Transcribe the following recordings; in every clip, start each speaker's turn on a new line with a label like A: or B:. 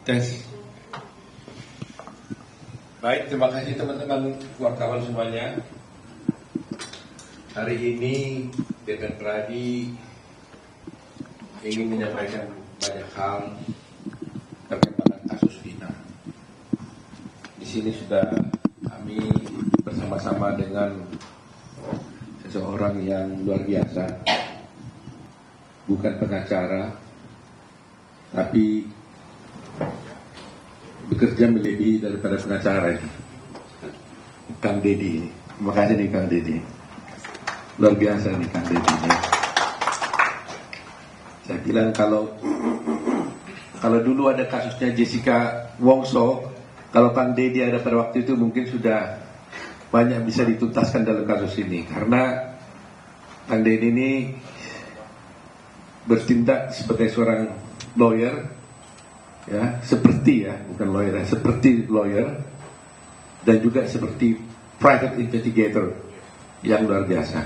A: Tes. Baik, terima kasih teman-teman wartawan semuanya. Hari ini dengan Pradi ingin menyampaikan banyak hal terkait dengan kasus Vina. Di sini sudah kami bersama-sama dengan seseorang yang luar biasa, bukan pengacara, tapi bekerja melebihi daripada pengacara ini, Kang Deddy ini. Terima kasih nih Kang Deddy, luar biasa nih Kang Deddy ini. Saya bilang kalau dulu ada kasusnya Jessica Wongso, kalau Kang Deddy ada pada waktu itu mungkin sudah banyak bisa dituntaskan dalam kasus ini, karena Kang Deddy ini bertindak sebagai seorang lawyer, ya, bukan lawyer, seperti lawyer, dan juga seperti private investigator yang luar biasa.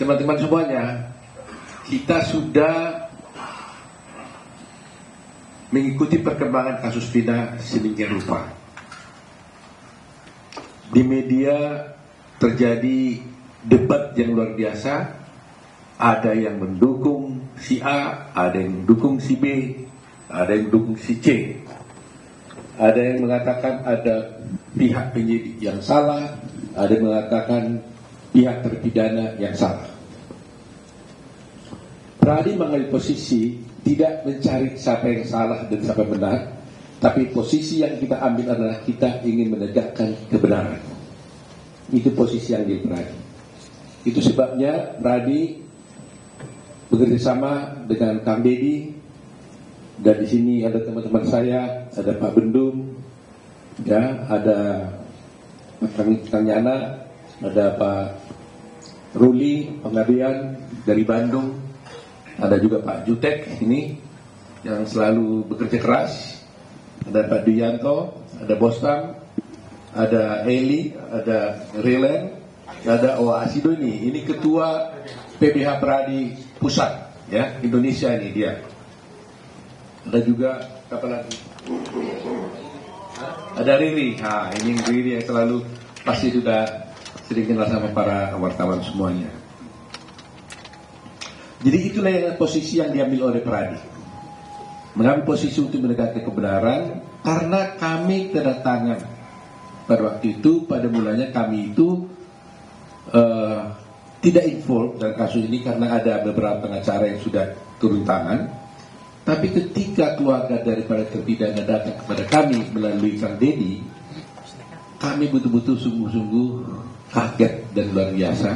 A: Teman-teman semuanya, kita sudah mengikuti perkembangan kasus Vina sedemikian rupa. Di media terjadi debat yang luar biasa. Ada yang mendukung si A, ada yang mendukung si B, ada yang mendukung si C. Ada yang mengatakan ada pihak penyidik yang salah, ada yang mengatakan pihak terpidana yang salah. Pradi mengambil posisi tidak mencari siapa yang salah dan siapa yang benar, tapi posisi yang kita ambil adalah kita ingin menegakkan kebenaran. Itu posisi yang di Pradi. Itu sebabnya Pradi bekerjasama dengan Kang Deddy, dan di sini ada teman-teman saya, ada Pak Bendung, ya, ada Kang Yana, ada Pak Ruli Pengabdian dari Bandung, ada juga Pak Jutek ini yang selalu bekerja keras, ada Pak Duyanto, ada Bostam, ada Eli, ada Rilen, ada Asido ini ketua PBH Pradi Pusat, ya, Indonesia ini dia. Ada juga apa lagi? Ada Riri. Ini Riri yang selalu pasti sudah sering kenal sama para wartawan semuanya. Jadi itulah yang posisi yang diambil oleh Pradi. Mengambil posisi untuk menegakkan kebenaran, karena kami kedatangan pada waktu itu, pada mulanya kami itu tidak involved dalam kasus ini karena ada beberapa pengacara yang sudah turun tangan. Tapi ketika keluarga daripada terpidana datang kepada kami melalui Kang Deddy, kami betul-betul sungguh-sungguh kaget dan luar biasa.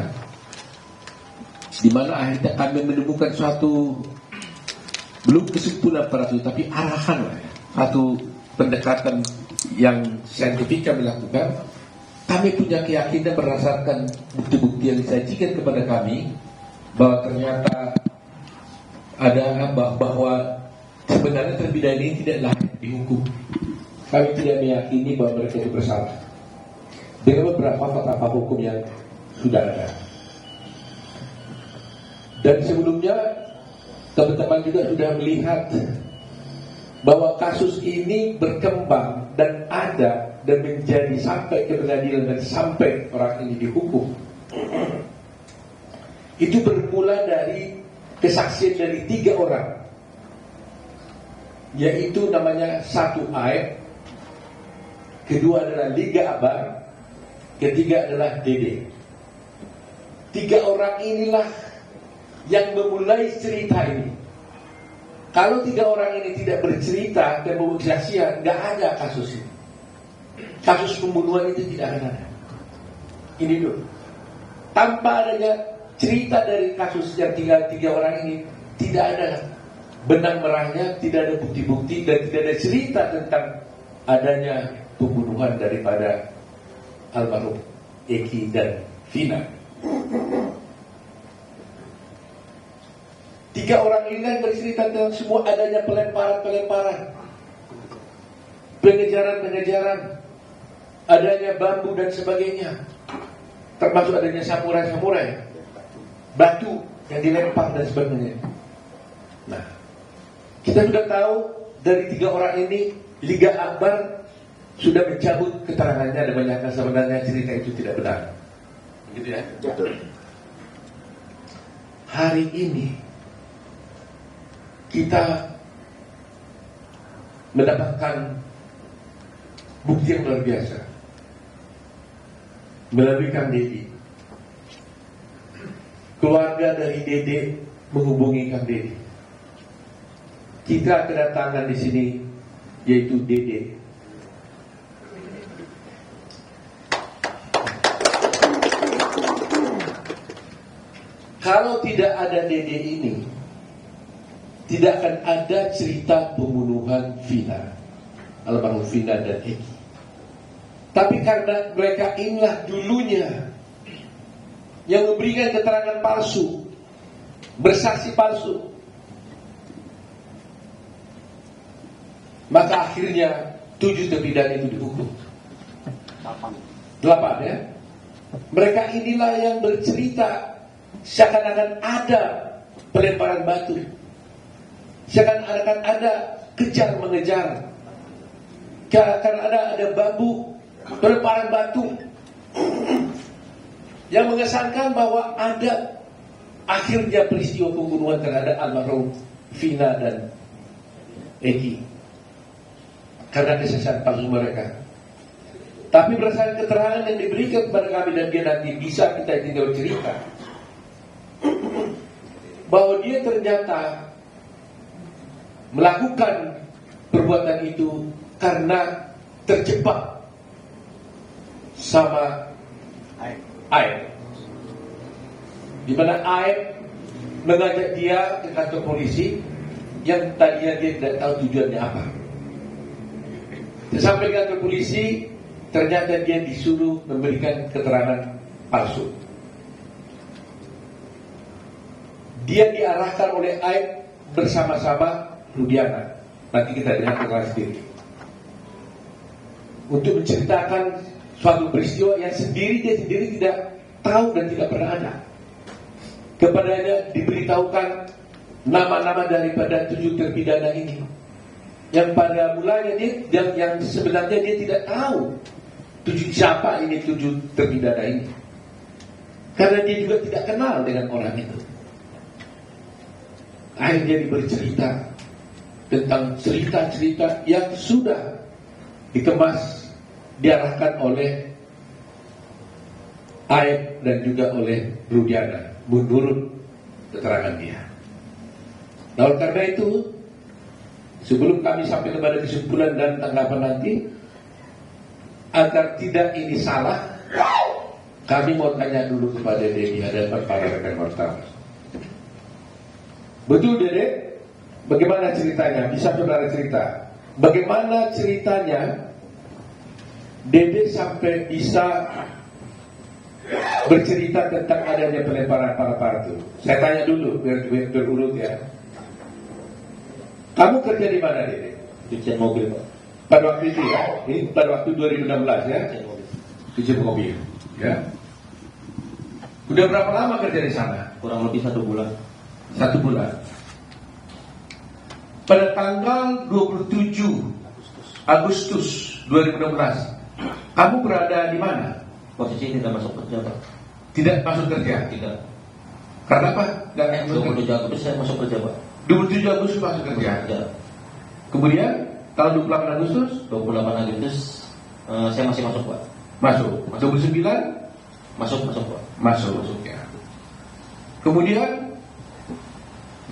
A: Di mana akhirnya kami menemukan suatu, belum kesimpulan pada itu, tapi arahan lah, satu pendekatan yang saintifik kami lakukan. Kami punya keyakinan berdasarkan bukti-bukti yang disajikan kepada kami bahwa ternyata ada bahwa sebenarnya terpidana ini tidak layak dihukum. Kami tidak meyakini bahwa mereka itu bersalah dengan beberapa fakta hukum yang sudah ada. Dan sebelumnya teman-teman juga sudah melihat bahwa kasus ini berkembang dan ada dan menjadi sampai ke pengadilan dan sampai orang ini dihukum. Itu bermula dari kesaksian dari 3 orang, yaitu namanya satu Aib, kedua adalah Liga Abar, ketiga adalah Dede. 3 orang inilah yang memulai cerita ini. Kalau 3 orang ini tidak bercerita dan membuat kesaksian, nggak ada kasus ini. Kasus pembunuhan itu tidak akan ada. Ini dulu. Tanpa adanya cerita dari kasus yang tinggal 3 orang ini, tidak ada benang merahnya, tidak ada bukti-bukti, dan tidak ada cerita tentang adanya pembunuhan daripada almarhum Eki dan Vina. 3 orang ini kan bercerita tentang semua adanya pelemparan, pengejaran, adanya bambu dan sebagainya, termasuk adanya samurai, batu yang dilempar dan sebagainya. Nah, kita sudah tahu dari 3 orang ini, Liga Akbar sudah mencabut keterangannya dan menyatakan sebenarnya cerita itu tidak benar. Gitu ya. Hari ini kita mendapatkan bukti yang luar biasa melalui Kang Deddy. Keluarga dari Dede menghubungi Kang Deddy. Kita kedatangan di sini yaitu Dede. Kalau tidak ada Dede ini, tidak akan ada cerita pembunuhan Vina, almarhum Vina dan Eki. Tapi karena mereka inilah dulunya yang memberikan keterangan palsu, bersaksi palsu, maka akhirnya 7 terpidana itu dihukum. 8 ya. Mereka inilah yang bercerita seakan-akan ada pelemparan batu, seakan-akan ada kejar mengejar, seakan ada bambu, pelemparan batu, yang mengesankan bahwa ada akhirnya peristiwa pembunuhan terhadap almarhum Vina dan Eki karena kesaksian palsu mereka. Tapi berdasarkan keterangan yang diberikan kepada kami dan dia nanti bisa kita tinggal cerita bahwa dia ternyata melakukan perbuatan itu karena terjebak sama Aib. Di mana Aib mengajak dia ke kantor polisi yang tadinya dia tidak tahu tujuannya apa. Sampai ke kantor polisi, ternyata dia disuruh memberikan keterangan palsu. Dia diarahkan oleh Aib bersama-sama Rudiana. Nanti kita lihat keterangan sendiri. Untuk menceritakan suatu peristiwa yang dia sendiri tidak tahu dan tidak pernah ada. Kepadanya diberitahukan nama-nama daripada 7 terpidana ini, yang pada mulanya dia yang sebenarnya dia tidak tahu siapa ini 7 terpidana ini, karena dia juga tidak kenal dengan orang itu. Akhirnya dia bercerita tentang cerita-cerita yang sudah dikemas, diarahkan oleh Aib dan juga oleh Rudiana menurut keterangan dia. Nah, oleh karena itu, sebelum kami sampai kepada kesimpulan dan tanggapan nanti, agar tidak ini salah, kami mau tanya dulu kepada Dede di hadapan para rekan wartawan. Betul Dede? Bagaimana ceritanya? Bisa saudara cerita? Bagaimana ceritanya Dede sampai bisa bercerita tentang adanya pelemparan para itu? Saya tanya dulu biar berurut ya. Kamu kerja di mana Dede?
B: Cucian mobil Pak.
A: Pada waktu itu ya? Ini pada waktu 2016 ya? Cucian mobil. Ya. Udah berapa lama kerja di sana?
B: Kurang lebih 1 bulan.
A: 1 bulan. Pada tanggal 27 Agustus 2016, kamu berada di mana?
B: Posisi tidak masuk kerja Pak.
A: Tidak masuk kerja?
B: Tidak.
A: Karena apa?
B: 27 Agustus saya masuk kerja Pak.
A: 27 Agustus masuk kerja. Kemudian tanggal 28 Agustus?
B: 28 Agustus saya masih masuk Pak.
A: Masuk. 29?
B: Masuk Pak.
A: Masuk ya. Kemudian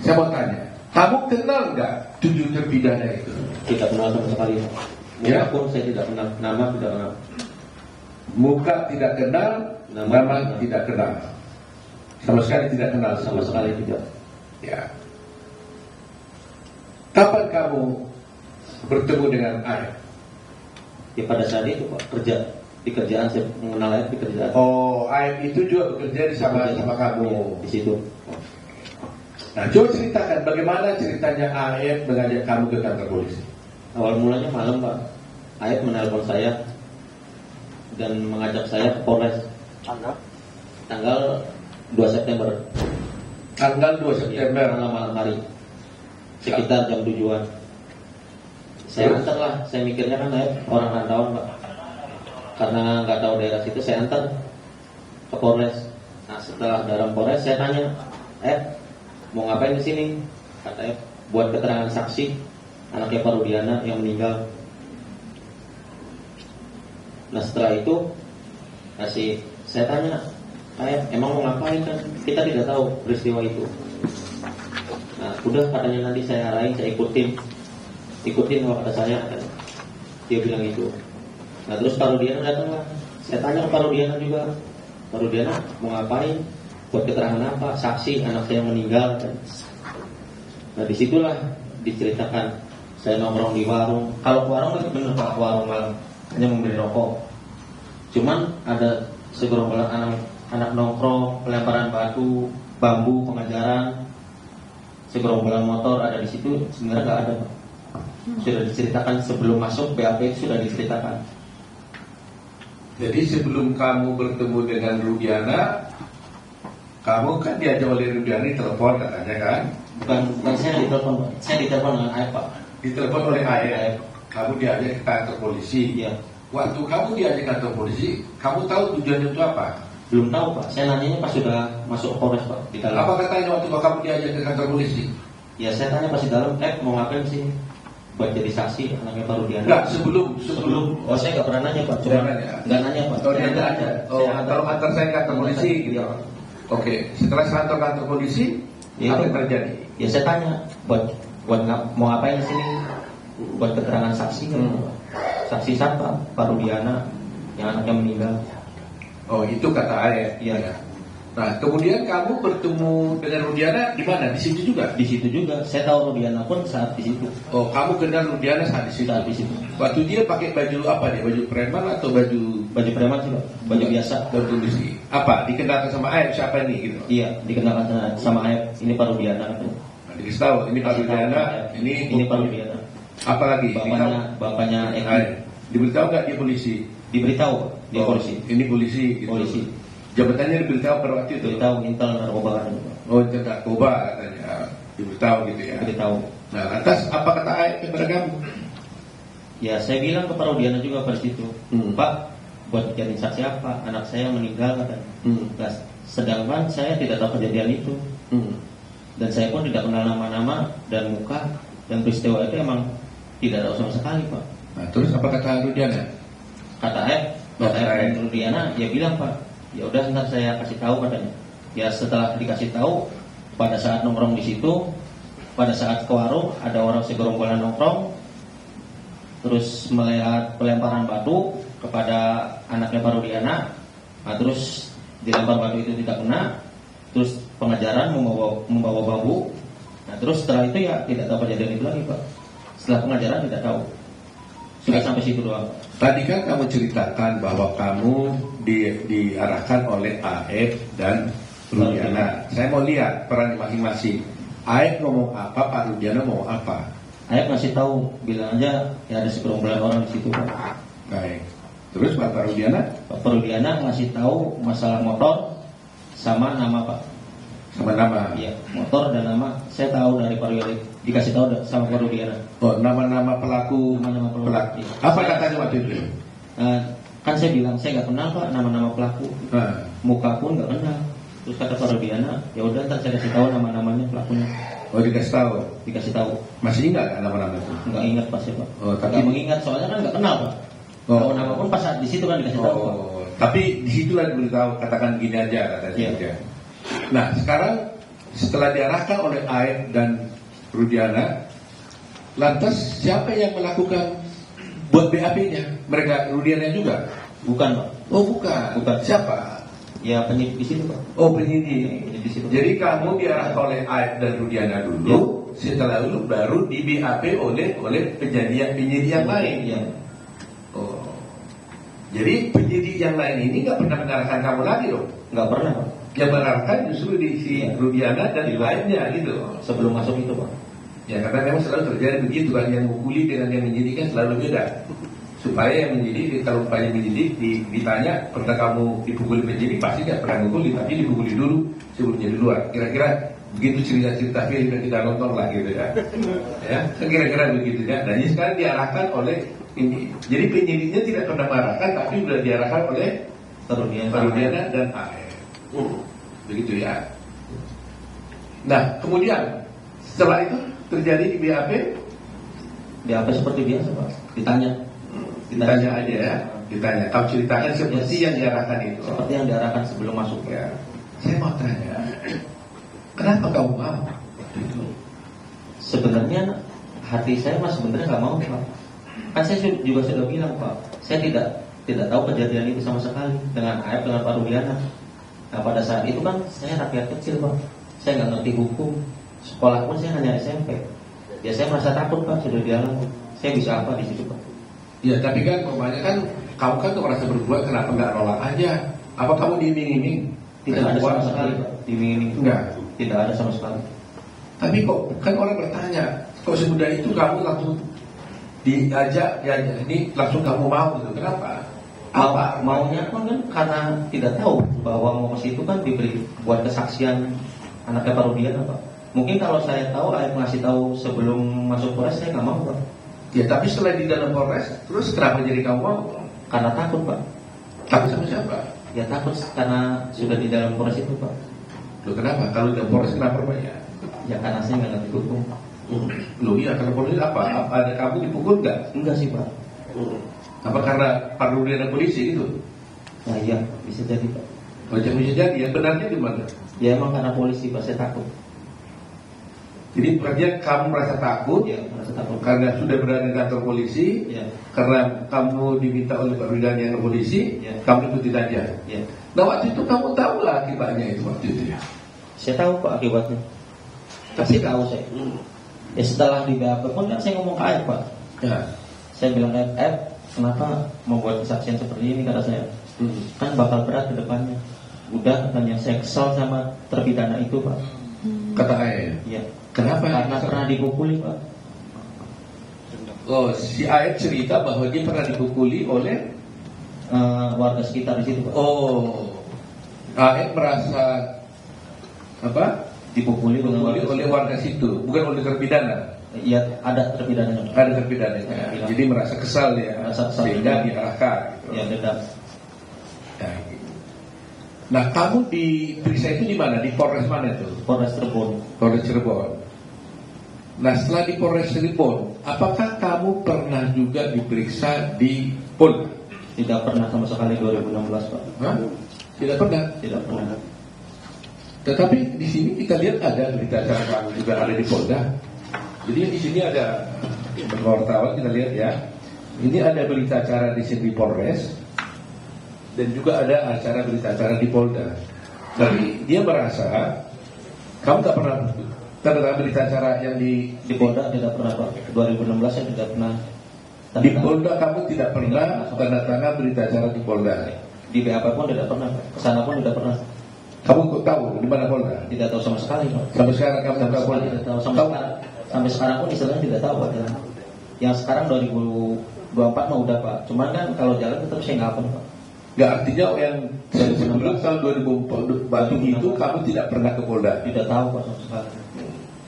A: saya mau tanya, kamu kenal nggak 7 terpidana itu?
B: Tidak kenal sama sekali Pak.
A: Ya?
B: Muka pun saya tidak kenal, nama tidak kenal.
A: Muka tidak kenal, nama tidak kenal. Sama sekali tidak kenal.
B: Sama sekali tidak.
A: Ya. Kapan kamu bertemu dengan Aib?
B: Ya pada saat itu Pak, kerja di kerjaan, saya mengenal Aib di kerjaan.
A: Oh, Aib itu juga bekerja sama kamu
B: di situ.
A: Nah, coba ceritakan bagaimana ceritanya Aib mengajak kamu ke kantor polisi.
B: Awal mulanya malam Pak, Aib menelpon saya dan mengajak saya ke Polres. Tanggal 2 September.
A: Tanggal 2 September.
B: Malam hari. Sekitar jam 7-an. Saya antar lah, saya mikirnya kan orang rantauan Pak. Karena nggak tahu daerah situ, saya antar ke Polres. Nah setelah dalam Polres saya tanya, mau ngapain di sini? Kata buat keterangan saksi anaknya Pak Rudiana yang meninggal. Nah setelah itu saya tanya, emang mau ngapain kan? Kita tidak tahu peristiwa itu. Nah udah katanya nanti saya arahin, saya ikutin kalau kata saya. Dia bilang itu. Nah terus Pak Rudiana datang lah. Saya tanya ke Pak Rudiana juga, Pak Rudiana mau ngapain? Buat keterangan apa? Saksi anak saya meninggal kan? Nah disitulah diceritakan saya nongkrong di warung. Kalau warung kan bener Pak, warung malam hanya membeli rokok. Cuman ada segerombolan anak nongkrong, pelemparan batu, bambu, pengajaran, segerombolan motor ada di situ. Sebenarnya nggak ada Pak. Sudah diceritakan sebelum masuk BAP, sudah diceritakan.
A: Jadi sebelum kamu bertemu dengan Rudiana, kamu kan diajak oleh Rudiana di telepon katanya kan?
B: Bukan saya ditelepon, saya ditelepon dengan Aep Pak.
A: Ditelepon oleh Aep. Kamu diajak ke kantor polisi.
B: Iya.
A: Waktu kamu diajak ke kantor polisi, kamu tahu tujuannya itu apa?
B: Belum tahu Pak. Saya nanyanya pas sudah masuk Polres Pak di dalam.
A: Apa katanya waktu kamu diajak ke kantor polisi?
B: Ya saya tanya pas di dalam, mau ngapain sih? Buat jadi saksi anaknya Pak Rudiana.
A: Enggak, sebelum.
B: Oh saya nggak pernah nanya Pak. Cuma nggak nanya Pak.
A: Oh dia nggak ada. Oh kalau kantor saya kantor polisi gitu.
B: Iya.
A: Oke, setelah kantor polisi,
B: Ya,
A: apa yang terjadi?
B: Ya saya tanya, mau ngapain di sini? Buat keterangan saksi kan? Saksi siapa? Pak Rudiana yang anaknya meninggal.
A: Oh itu kata Aep.
B: Iya.
A: Nah kemudian kamu bertemu dengan Rudiana di mana? Di situ juga?
B: Di situ juga. Saya tahu Rudiana pun saat di situ.
A: Oh kamu kenal Rudiana saat di situ?
B: Saat di situ.
A: Waktu dia pakai baju apa dia? Baju preman atau baju
B: preman sih Pak? Baju biasa.
A: Baju polisi. Apa? Dikenalkan sama Aep siapa ini gitu?
B: Iya, dikenalkan sama Aep. Ini Pak Rudiana katanya.
A: Nah, dikasih tahu ini Pak Rudiana,
B: ini Pak Rudiana.
A: Apa lagi?
B: Bapaknya Eki.
A: Diberitahu nggak dia polisi?
B: Diberitahu dia polisi.
A: Ini polisi. Gitu.
B: Polisi.
A: Jabatannya diberitahu pada waktu itu.
B: Diberitahu intel narkoba kan.
A: Oh intel narkoba katanya. Diberitahu gitu ya.
B: Diberitahu.
A: Nah lantas apa kata Aep kepada kamu?
B: Ya saya bilang ke Pak Rudiana juga pada situ, Pak, buat jadi saksi apa? Anak saya meninggal katanya. Nah, sedangkan saya tidak tahu kejadian itu. Dan saya pun tidak kenal nama-nama dan muka dan peristiwa itu emang tidak tahu sama sekali Pak.
A: Nah, terus apa kata Rudiana?
B: Kata Aep dan Rudiana, dia bilang Pak, ya udah ntar saya kasih tahu katanya. Ya setelah dikasih tahu, pada saat nongkrong di situ, pada saat ke warung ada orang segerombolan nongkrong, terus melihat pelemparan batu kepada anaknya Pak Rudiana. Nah, terus dilempar batu itu tidak kena, terus pengejaran membawa bambu. Nah terus setelah itu ya tidak tahu kejadian itu lagi Pak. Setelah pengejaran tidak tahu. Sudah sampai situ doang.
A: Tadi kan kamu ceritakan bahwa kamu diarahkan oleh Aep dan Rudiana. Saya mau lihat peran masing-masing. Aep ngomong apa, Pak Rudiana ngomong apa?
B: Aep ngasih tahu, bilang aja ya ada segerombolan orang di situ Pak.
A: Baik. Terus Pak Rudiana?
B: Pak Rudiana ngasih tahu masalah motor sama nama Pak.
A: Sama nama?
B: Iya, motor dan nama. Saya tahu dari Pak Rudiana, dikasih tahu sama Pak Rudiana.
A: Oh, nama-nama pelaku.
B: Nama-nama pelaku.
A: Apa katanya waktu itu?
B: Kan saya bilang saya nggak kenal Pak nama-nama pelaku. Muka pun nggak kenal. Terus kata Pak Rudiana, ya udah ntar saya kasih tahu nama-namanya pelakunya.
A: Oh dikasih tahu?
B: Dikasih tahu.
A: Masih ingat kan nama-nama itu?
B: Nggak ingat pas ya Pak.
A: Oh, tapi
B: nggak mengingat soalnya kan nggak kenal Pak. Kalau nama pun pas saat di situ kan dikasih tahu Pak.
A: Tapi di situlah diberitahu, katakan gini aja katanya.
B: Iya.
A: Nah sekarang setelah diarahkan oleh Aep dan Rudiana, lantas siapa yang melakukan buat BAP-nya? Mereka Rudiana juga?
B: Bukan Pak.
A: Oh bukan. Siapa?
B: Ya penyidik di situ Pak.
A: Oh penyidik.
B: Di situ.
A: Jadi kamu diarahkan oleh Aep dan Rudiana dulu, ya. Setelah itu baru di BAP oleh penyidik yang lain.
B: Ya.
A: Oh. Jadi penyidik yang lain ini nggak pernah mengarahkan kamu lagi dong?
B: Nggak pernah Pak.
A: Yang mengarahkan justru di si Rudiana dan lainnya gitu.
B: Sebelum masuk itu Pak.
A: Ya karena memang selalu terjadi begitu kan, yang mengukuli dengan yang menyidik kan selalu beda. Supaya yang menyidik, kalau upaya menyidik ditanya pernah kamu dipukuli penyidik, pasti nggak pernah mengukuli, tapi dipukuli dulu sebelum jadi luar. Kira-kira begitu cerita-cerita film yang kita nonton lah gitu ya. Ya, kan kira-kira begitu ya. Dan ini sekarang diarahkan oleh ini. Jadi penyidiknya tidak pernah mengarahkan, tapi sudah diarahkan oleh Parudiana dan AF. Begitu ya. Nah, kemudian setelah itu terjadi di BAP.
B: BAP seperti biasa Pak. Ditanya
A: aja ya. Ditanya. Kamu ceritakan seperti yang diarahkan itu.
B: Seperti yang diarahkan sebelum masuk ya.
A: Saya mau tanya, kenapa kamu mau?
B: Sebenarnya hati saya mas sebenarnya nggak mau Pak. Kan saya juga sudah bilang Pak, saya tidak tahu kejadian itu sama sekali dengan AF dengan Parudiana. Nah pada saat itu kan saya rakyat kecil Pak, saya nggak ngerti hukum, sekolah pun saya hanya SMP. Ya saya merasa takut Pak, sudah dialam. Saya bisa apa di situ Pak?
A: Ya tapi kan rumahnya kan kamu kan merasa berbuat, kenapa nggak nolak aja? Apa kamu diiming-iming?
B: Tidak ada sama sekali Pak, diiming-iming.
A: Enggak.
B: Tidak ada sama sekali.
A: Tapi kok kan orang bertanya, kok semudah itu kamu langsung diajak ini langsung kamu mau gitu? Kenapa?
B: Maunya pun kan karena tidak tahu bahwa mau ke situ kan diberi buat kesaksian anaknya Parudiana Pak. Mungkin kalau saya tahu, ayah ngasih tahu sebelum masuk Polres, saya nggak mau Pak.
A: Ya tapi setelah di dalam Polres, terus kenapa jadi kamu mau?
B: Karena takut Pak.
A: Takut sama siapa?
B: Ya takut karena sudah di dalam Polres itu Pak.
A: Loh kenapa? Kalau di dalam Polres kenapa banyak?
B: Ya karena saya nggak ngerti hukum.
A: Loh iya, karena Polres apa? Ada kamu dipukul nggak?
B: Enggak sih Pak.
A: Apa karena Parudiana polisi itu?
B: Nah iya, bisa jadi Pak.
A: Macam bisa jadi, yang benarnya di mana?
B: Ya emang karena polisi Pak, saya takut.
A: Jadi berarti kamu merasa takut,
B: Ya merasa takut.
A: karena sudah berada di kantor polisi,
B: Ya,
A: karena kamu diminta oleh Pak Parudiana yang polisi,
B: Ya.
A: kamu ikutin aja.
B: ya.
A: Nah waktu itu kamu tahu lah akibatnya itu waktu itu ya.
B: Saya tahu Pak akibatnya. Pasti tahu saya. Ya setelah di BAP pun kan saya ngomong ke Ayah Pak.
A: Ya.
B: Saya bilang kenapa membuat kesaksian seperti ini, kata saya. Kan bakal berat ke depannya. Udah katanya, saya kesal sama terpidana itu Pak.
A: Kata ayah.
B: Iya.
A: Kenapa?
B: Karena pernah dipukuli Pak.
A: Oh, si ayah cerita bahwa dia pernah dipukuli oleh
B: Warga sekitar di situ Pak.
A: oh, ayah merasa apa?
B: Dipukuli
A: Oleh warga situ, bukan oleh terpidana.
B: Iya, ada terpidananya Pak.
A: Ada terpidananya.
B: Iya.
A: Jadi merasa kesal ya,
B: Merasa kesal.
A: sehingga diarahkan. Gitu.
B: Ya beda.
A: Ya, gitu. Nah, kamu diperiksa itu di mana? Di Polres mana itu?
B: Polres Cirebon.
A: Polres Cirebon. Nah, setelah di Polres Cirebon, apakah kamu pernah juga diperiksa di Polda?
B: Tidak pernah sama sekali 2016 Pak.
A: Hah? Tidak pernah.
B: Tidak pernah.
A: Tetapi di sini kita lihat ada berita acara kamu juga ada di Polda. Jadi di sini ada wartawan, kita lihat ya. Ini ada berita acara di sini di Polres dan juga ada acara berita acara di Polda. Tapi dia merasa kamu tak pernah tanda tangan berita acara yang di
B: Polda tidak pernah Pak. 2016 saya tidak pernah.
A: di Polda kamu tidak pernah tanda tangan berita acara di Polda.
B: Di BAP pun tidak pernah Pak. Kesana pun tidak pernah.
A: Kamu kok tahu di mana Polda?
B: Tidak tahu sama sekali Pak.
A: Sampai sekarang kamu
B: Sampai
A: tidak tahu
B: sekali
A: Polda.
B: tidak tahu sampai sekarang pun istilahnya tidak tahu Pak. Yang sekarang 2024 mah udah Pak. Cuman kan kalau jalan tetap saya nggak hafal Pak.
A: Nggak, artinya yang sebelum tahun 2004 itu kamu tidak pernah ke Polda.
B: Tidak tahu Pak sama sekali.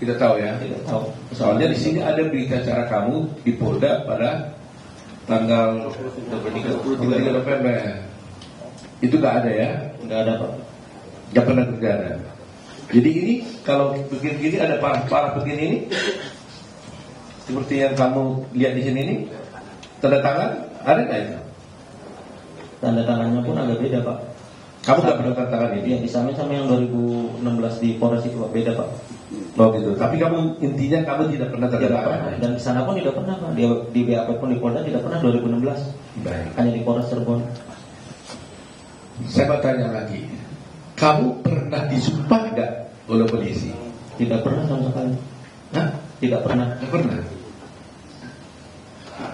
A: Tidak tahu ya.
B: Tidak tahu.
A: Soalnya di sini ada berita acara kamu di Polda pada tanggal 23 November. Itu nggak ada ya?
B: Nggak ada Pak.
A: Nggak pernah terjadi. Jadi ini kalau begini ada parah-parah begini ini, seperti yang kamu lihat di sini ini, tanda tangan ada nggak itu?
B: Tanda tangannya pun agak beda Pak.
A: Kamu nggak pernah tanda tangan
B: Iya,
A: ini?
B: disamain sama yang 2016 di Polres itu Pak. Beda Pak.
A: Oh gitu. Tapi kamu intinya kamu tidak pernah tanda
B: Tidak
A: tangan.
B: pernah. Dan di sana pun tidak pernah Pak. Di BAP pun di Polda tidak pernah 2016.
A: Baik.
B: Hanya di Polres Cirebon.
A: Saya mau tanya lagi. Kamu pernah disumpah nggak oleh polisi?
B: Tidak pernah sama sekali.
A: Hah?
B: Tidak pernah.
A: Nggak pernah.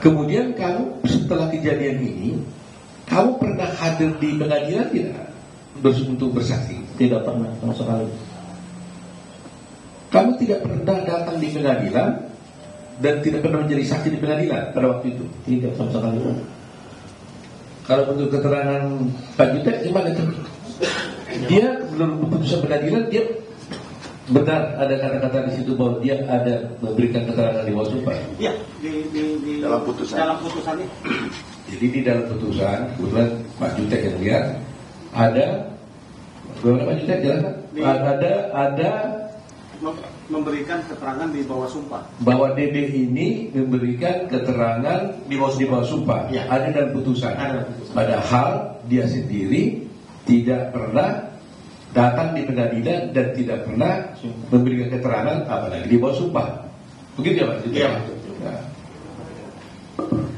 A: Kemudian kamu setelah kejadian ini, kamu pernah hadir di pengadilan tidak? Untuk bersaksi?
B: Tidak pernah sama sekali.
A: Kamu tidak pernah datang di pengadilan dan tidak pernah menjadi saksi di pengadilan pada waktu itu?
B: Tidak sama sekali.
A: Kalau menurut keterangan Pak Jutek gimana itu? Dia belum keputusan pengadilan, dia Benar ada kata-kata di situ bahwa dia ada memberikan keterangan di bawah sumpah.
C: Iya, di
D: dalam putusan.
C: Dalam putusan ini.
A: Jadi di dalam putusan, kebetulan Pak Jutek yang lihat ada bagaimana Pak Jutek jelaskan? Ada
C: Memberikan keterangan di bawah sumpah.
A: bahwa Dede ini memberikan keterangan di bawah sumpah.
C: Ya.
A: Ada dalam putusan.
C: Ada dalam putusan.
A: Padahal dia sendiri tidak pernah datang di pengadilan dan tidak pernah memberikan keterangan apalagi di bawah sumpah. Begitu ya Pak?
C: Iya, betul.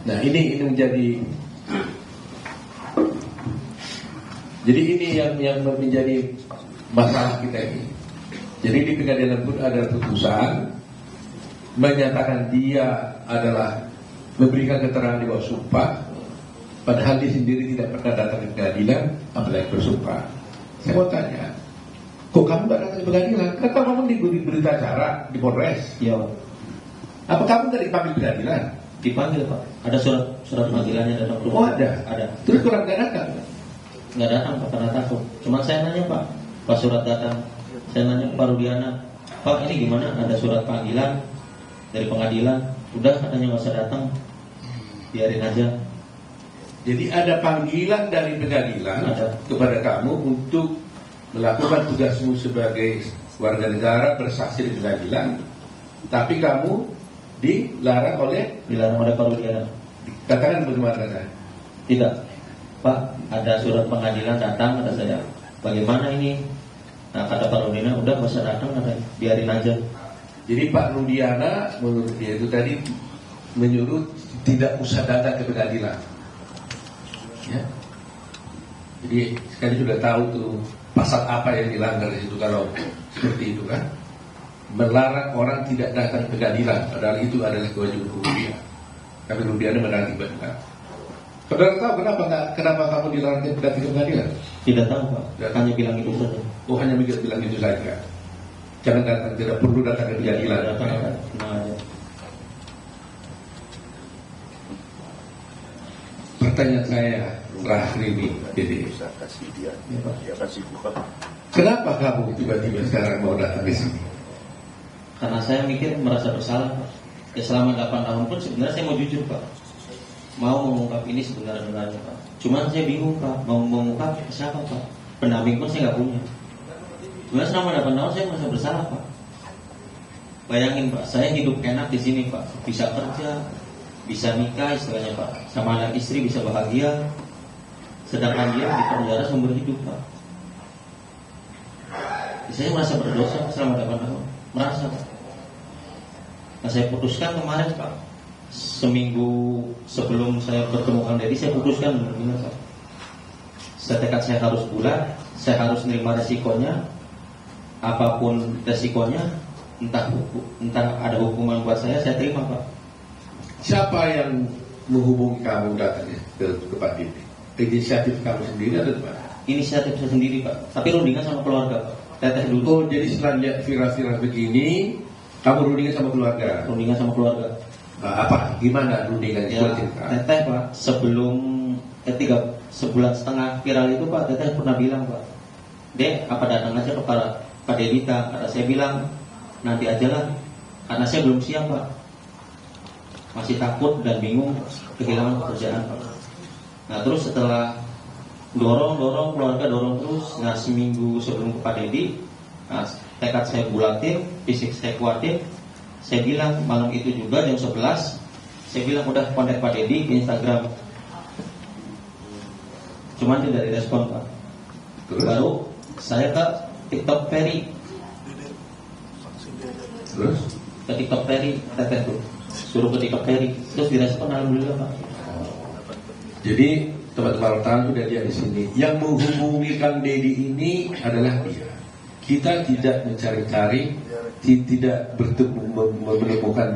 A: Nah ini menjadi, jadi ini yang menjadi masalah kita ini. Jadi di pengadilan pun ada putusan menyatakan dia adalah memberikan keterangan di bawah sumpah, padahal dia sendiri tidak pernah datang ke pengadilan, apalagi bersumpah. Saya mau tanya, kok kamu gak datang ke pengadilan? Kenapa kamu diberi berita acara di Polres?
B: Iya,
A: Apa kamu dari dipanggil pengadilan?
B: dipanggil Pak. Ada surat panggilannya datang.
A: Oh ada?
B: Ada.
A: Terus kurang gak datang?
B: Nggak datang Pak karena takut. Cuma saya nanya Pak, pas surat datang, saya nanya ke Pak Rudiana, Pak ini gimana? Ada surat panggilan dari pengadilan, udah katanya nggak usah datang, biarin aja.
A: Jadi ada panggilan dari pengadilan
B: Ada.
A: kepada kamu untuk melakukan tugasmu sebagai warga negara bersaksi di pengadilan, tapi kamu dilarang
B: Dilarang oleh Pak Rudiana.
A: katakan bagaimana saya?
B: Tidak, Pak, ada surat pengadilan datang, kata saya. Bagaimana ini? Nah, kata Pak Rudiana, udah nggak usah datang, katanya, biarin aja.
A: Jadi Pak Rudiana menurut dia itu tadi menyuruh tidak usah datang ke pengadilan. Ya. Jadi sekali sudah tahu tuh pasal apa yang dilanggar di situ kalau seperti itu kan, melarang orang tidak datang ke pengadilan, padahal itu adalah kewajiban hukum dia. Tapi Rudiana menolak tiba-tiba. Saudara tahu kenapa kamu dilarang datang ke pengadilan?
B: Tidak tahu Pak, hanya bilang itu saja.
A: Oh hanya bilang itu saja. Jangan datang, tidak perlu datang ke pengadilan.
B: Datang, tenang aja.
A: Pertanyaan saya terakhir ini, jadi
D: Bisa kasih dia kasih buka.
A: kenapa kamu tiba-tiba sekarang mau datang di sini?
B: Karena saya mikir merasa bersalah Pak. Ya selama 8 tahun pun sebenarnya saya mau jujur Pak, mau mengungkap ini sebenarnya Pak. Cuman saya bingung Pak, mau mengungkap ke siapa Pak? Pendamping pun saya nggak punya. Sebenarnya selama 8 tahun saya merasa bersalah Pak. Bayangin Pak, saya hidup enak di sini Pak, bisa kerja, bisa nikah istilahnya Pak, sama anak istri bisa bahagia, sedangkan dia di penjara seumur hidup Pak. Saya merasa berdosa selama 8 tahun, merasa Pak. Nah saya putuskan kemarin Pak, seminggu sebelum saya bertemu Kang Deddy, saya putuskan benar-benar Pak. Setekad saya harus bulat, saya harus menerima resikonya, apapun resikonya, entah ada hukuman buat saya terima Pak.
A: Siapa yang menghubungi kamu datang ke Pak Deddy? Inisiatif kamu sendiri atau gimana?
B: Inisiatif saya sendiri Pak, tapi rundingan sama keluarga Pak. Teteh dulu.
A: Oh jadi setelah lihat viral-viral begini, kamu rundingan sama keluarga?
B: Rundingan sama keluarga.
A: Apa? Gimana rundingan?
B: Ya, Teteh Pak, sebelum sebulan setengah viral itu Pak, Teteh pernah bilang Pak, Dek, apa datang aja ke Pak Dedita? Kata saya bilang, nanti aja lah, karena saya belum siap Pak, masih takut dan bingung kehilangan pekerjaan Pak. Nah terus setelah dorong keluarga dorong terus, nah seminggu sebelum ke Pak Deddy, nah, tekad saya bulatin, fisik saya kuatin, saya bilang malam itu juga jam 11, saya bilang udah kontak Pak Deddy di Instagram, cuman tidak direspon Pak. Baru saya ke TikTok Ferry,
A: Terus?
B: ke TikTok Ferry, Teteh tuh suruh ke TikTok Ferry, terus direspon alhamdulillah Pak.
A: Jadi teman-teman wartawan sudah lihat di sini. Yang menghubungi Kang Deddy ini adalah dia. Kita tidak mencari-cari, tidak menemukan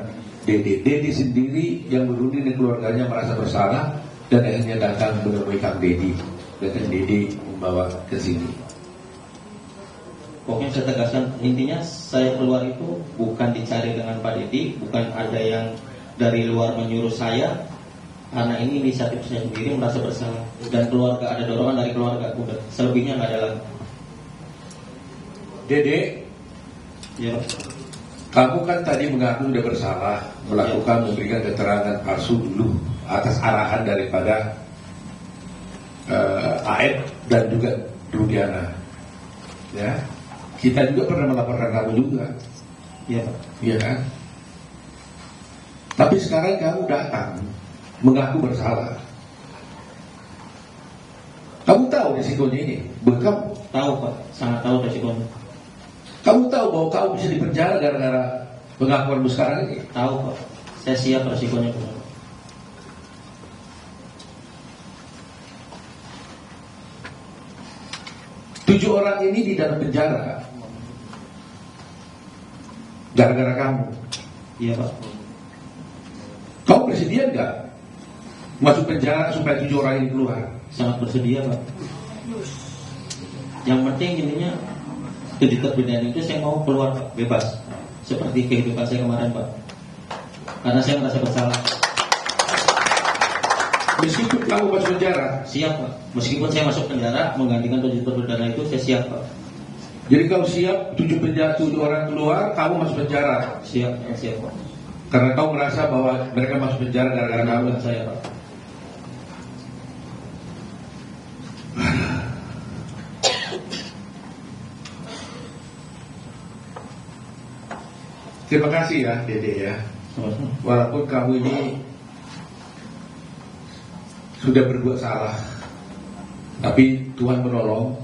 A: Deddy. Deddy sendiri yang berunding dengan keluarganya merasa bersalah dan akhirnya datang menemui Kang Deddy. Dan Kang Deddy membawa ke sini.
B: Pokoknya saya tegaskan, intinya saya keluar itu bukan dicari dengan Pak Deddy, bukan ada yang dari luar menyuruh saya, karena ini inisiatif saya sendiri merasa bersalah, dan keluarga ada dorongan dari keluarga, udah selebihnya nggak ada lagi.
A: Dede,
B: Ya.
A: Kamu kan tadi mengaku sudah bersalah melakukan memberikan keterangan palsu dulu atas arahan daripada AF dan juga Rudiana. Ya, kita juga pernah melaporkan kamu juga.
B: Iya Pak.
A: Iya kan? Tapi sekarang kamu datang mengaku bersalah. Kamu tahu risikonya ini? Kamu
B: Tahu Pak, sangat tahu resikonya.
A: kamu tahu bahwa kamu bisa dipenjara gara-gara pengakuanmu sekarang ini?
B: Tahu Pak, saya siap resikonya Pak.
A: 7 orang ini di dalam penjara gara-gara kamu.
B: Iya Pak.
A: Kamu bersedia nggak masuk penjara supaya 7 orang ini keluar?
B: Sangat bersedia Pak. Yang penting intinya 7 terpidana itu saya mau keluar Pak, bebas. Seperti kehidupan saya kemarin Pak. Karena saya merasa bersalah.
A: Meskipun kamu masuk penjara,
B: Siap Pak. Meskipun saya masuk penjara menggantikan 7 terpidana itu, saya siap Pak.
A: jadi kau siap 7 orang keluar, kamu masuk penjara
B: Siap, siap Pak.
A: karena kau merasa bahwa mereka masuk penjara gara-gara kamu.
B: Bukan saya Pak.
A: Terima kasih ya Dede ya.
B: Sama-sama.
A: Walaupun kamu ini sudah berbuat salah, tapi Tuhan menolong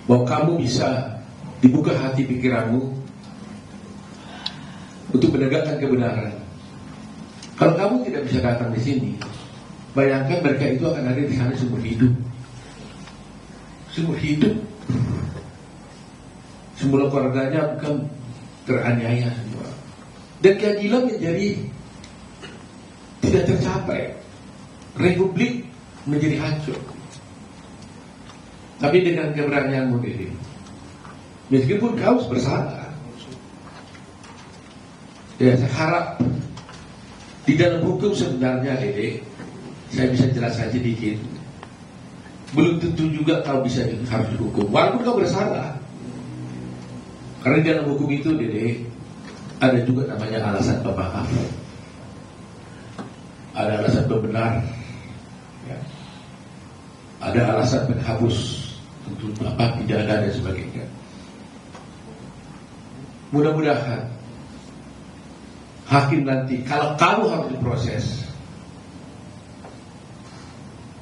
A: bahwa kamu bisa dibuka hati pikiranmu untuk menegakkan kebenaran. Kalau kamu tidak bisa datang di sini, bayangkan mereka itu akan ada di sana seumur hidup. Seumur hidup. Semula keluarganya bukan teraniaya semua. Dan keadilan menjadi tidak tercapai. Republik menjadi hancur. Tapi dengan keberanianmu ini, meskipun kau bersalah, ya saya harap di dalam hukum sebenarnya Dede, saya bisa jelaskan sedikit. Belum tentu juga kau bisa harus dihukum, walaupun kau bersalah. Karena di dalam hukum itu Dede, ada juga namanya alasan pemaaf, ada alasan pembenar, ya. Ada alasan penghapus untuk pidana dan sebagainya. Mudah-mudahan hakim nanti, kalau kamu harus diproses,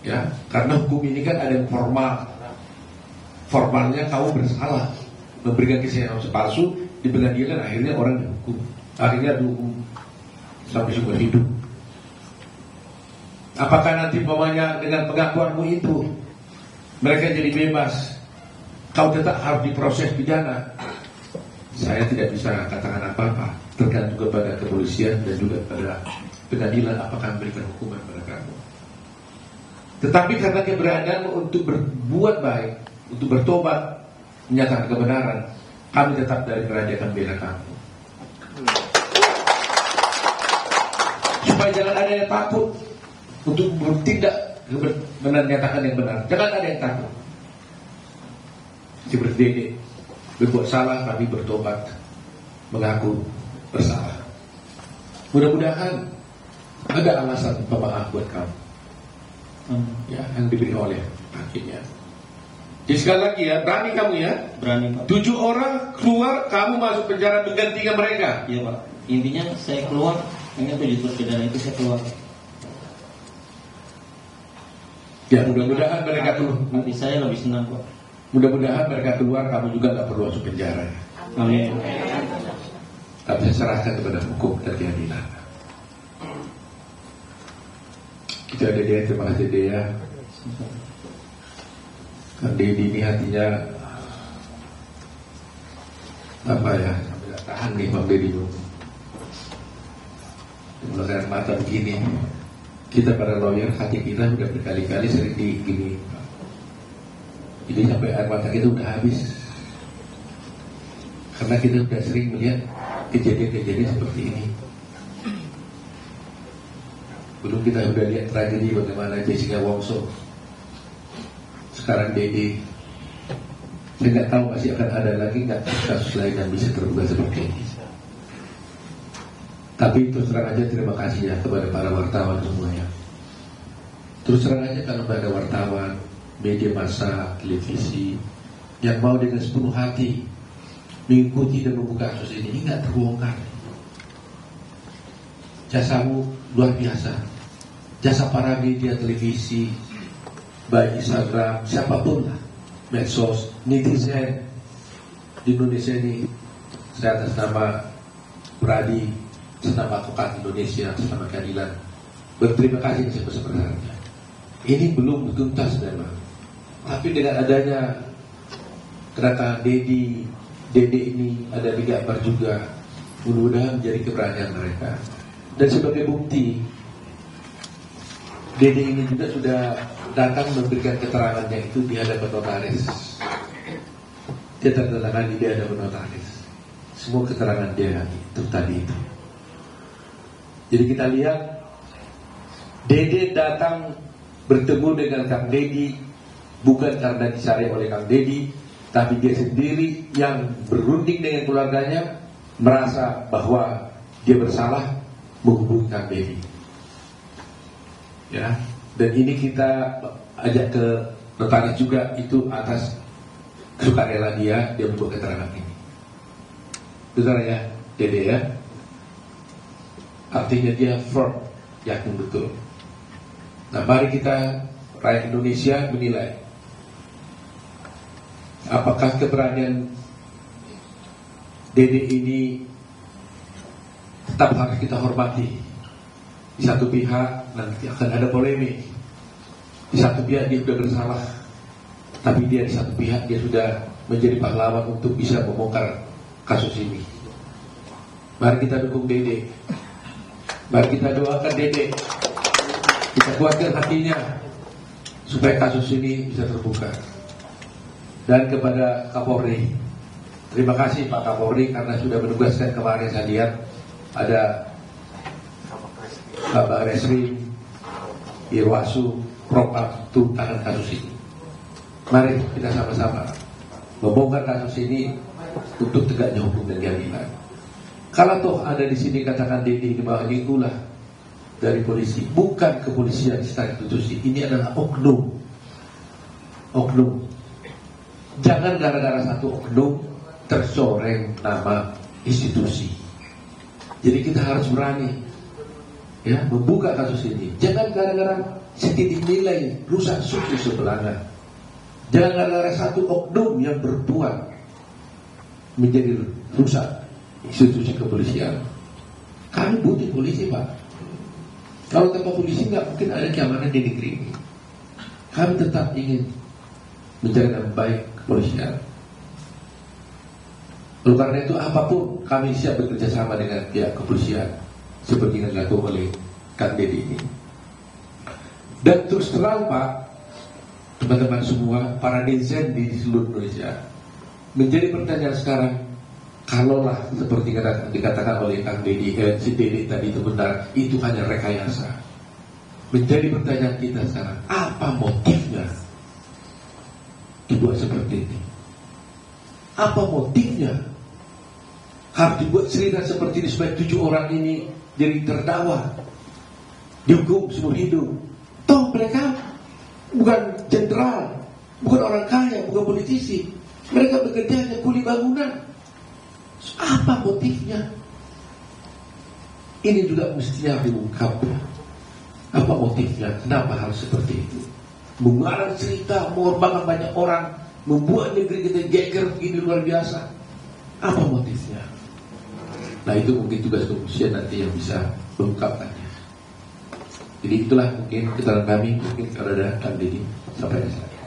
A: ya, karena hukum ini kan ada yang formal. Formalnya kamu bersalah memberikan kesaksian palsu di pengadilan, akhirnya orang dihukum, akhirnya dihukum sampai seumur hidup. Apakah nanti umpamanya dengan pengakuanmu itu mereka jadi bebas, kau tetap harus diproses pidana? Saya tidak bisa katakan apa-apa, tergantung kepada kepolisian dan juga pada pengadilan apakah memberikan hukuman pada kamu. Tetapi karena keberanianmu untuk berbuat baik, untuk bertobat, menyatakan kebenaran, kami tetap dari kerajaan akan bela kamu. Supaya jangan ada yang takut untuk bertindak menyatakan yang benar. Jangan ada yang takut. Seperti Dede, berbuat salah tapi bertobat, mengaku bersalah. Mudah-mudahan ada alasan pemaaf buat kamu, ya, yang diberi oleh hakimnya. Jadi sekali lagi ya, berani kamu ya.
B: Berani Pak.
A: 7 orang keluar, kamu masuk penjara menggantikan mereka.
B: Iya Pak. Intinya saya keluar, hanya 7 terpidana itu saya keluar.
A: Ya, mudah-mudahan mereka keluar.
B: Nanti saya lebih senang Pak.
A: Mudah-mudahan mereka keluar, kamu juga nggak perlu masuk penjara.
B: Amin.
A: Tapi saya serahkan kepada hukum dan keadilan. Itu ada dia, terima kasih dia. Kan Dedi ini hatinya apa ya, sampai nggak tahan nih Bang Dedi dulu. Menggunakan mata begini. Kita para lawyer, hati kita sudah berkali-kali sering digini. Jadi sampai air mata kita udah habis. Karena kita sudah sering melihat kejadian-kejadian seperti ini. Belum kita sudah lihat tragedi bagaimana Jessica Wongso, sekarang Dedi. Saya nggak tahu masih akan ada lagi nggak kasus lain yang bisa terbuka seperti ini. Tapi terus terang aja terima kasih ya kepada para wartawan semuanya. Terus terang aja kalau ada wartawan, media massa, televisi yang mau dengan sepenuh hati mengikuti dan membuka kasus ini nggak terbongkar. Jasamu luar biasa. Jasa para media televisi, baik Instagram, siapapun lah, medsos, netizen di Indonesia ini. Saya atas nama Pradi, atas nama Advokat Indonesia, atas nama keadilan, berterima kasih sebesar-besarnya. Ini belum tuntas memang, tapi dengan adanya kedatangan Dede ini ada digambar juga, mudah-mudahan menjadi keberanian mereka. Dan sebagai bukti, Dede ini juga sudah datang memberikan keterangannya itu di hadapan notaris. Dia tertandatangani di hadapan notaris. Semua keterangan dia itu tadi itu. Jadi kita lihat Dede datang bertemu dengan Kang Dedi bukan karena disari oleh Kang Dedi, tapi dia sendiri yang berunding dengan keluarganya, merasa bahwa dia bersalah, menghubungi Kang Dedi. Ya, dan ini kita ajak ke notaris juga, itu atas sukarela dia membuat keterangan ini. Betul ya, Dede ya. Artinya dia fraud, yakin betul. Nah, mari kita rakyat Indonesia menilai apakah keberanian Dede ini tetap harus kita hormati. Di satu pihak nanti akan ada polemik, di satu pihak dia sudah bersalah, tapi dia di satu pihak dia sudah menjadi pahlawan untuk bisa membongkar kasus ini. Mari kita dukung Dede, mari kita doakan Dede, kita kuatkan hatinya supaya kasus ini bisa terbuka. Dan kepada Kapolri, terima kasih Pak Kapolri karena sudah menugaskan kemarin saya lihat ada Bapak Resri, Irwasu, Propam untuk tahan kasus ini. Mari kita sama-sama membongkar kasus ini untuk tegaknya hukum dan keadilan. Kalau toh ada di sini katakan Dedi di bawah itulah dari polisi, bukan kepolisian secara institusi, ini adalah oknum. Oknum. Jangan gara-gara satu oknum tercoreng nama institusi. Jadi kita harus berani ya membuka kasus ini. Jangan gara-gara setitik nilai rusak sukses sebelahnya. Jangan gara-gara satu oknum yang berbuat menjadi rusak institusi kepolisian. Kami butuh polisi Pak. Kalau tanpa polisi nggak mungkin ada keamanan di negeri ini. Kami tetap ingin menjaga baik kepolisian. Oleh karena itu apapun kami siap bekerja sama dengan pihak kepolisian seperti yang dilakukan oleh Kang Dedi ini. Dan terus terang Pak, teman-teman semua, para netizen di seluruh Indonesia, menjadi pertanyaan sekarang, kalaulah seperti dikatakan oleh Kang Dedi, si Dedi tadi itu benar, itu hanya rekayasa. Menjadi pertanyaan kita sekarang, apa motifnya dibuat seperti ini? Apa motifnya harus dibuat cerita seperti ini supaya 7 orang ini jadi terdakwa, dihukum seumur hidup? Toh mereka bukan jenderal, bukan orang kaya, bukan politisi. Mereka bekerja hanya kuli bangunan. Apa motifnya? Ini juga mestinya diungkap. Apa motifnya? Kenapa harus seperti itu? Mengarang cerita, mengorbankan banyak orang, membuat negeri kita geger begini luar biasa. Apa motifnya? Nah itu mungkin tugas kepolisian nanti yang bisa mengungkapkannya. Jadi itulah mungkin keterangan kami, mungkin kalau ada Kang Dedi sampai di sana.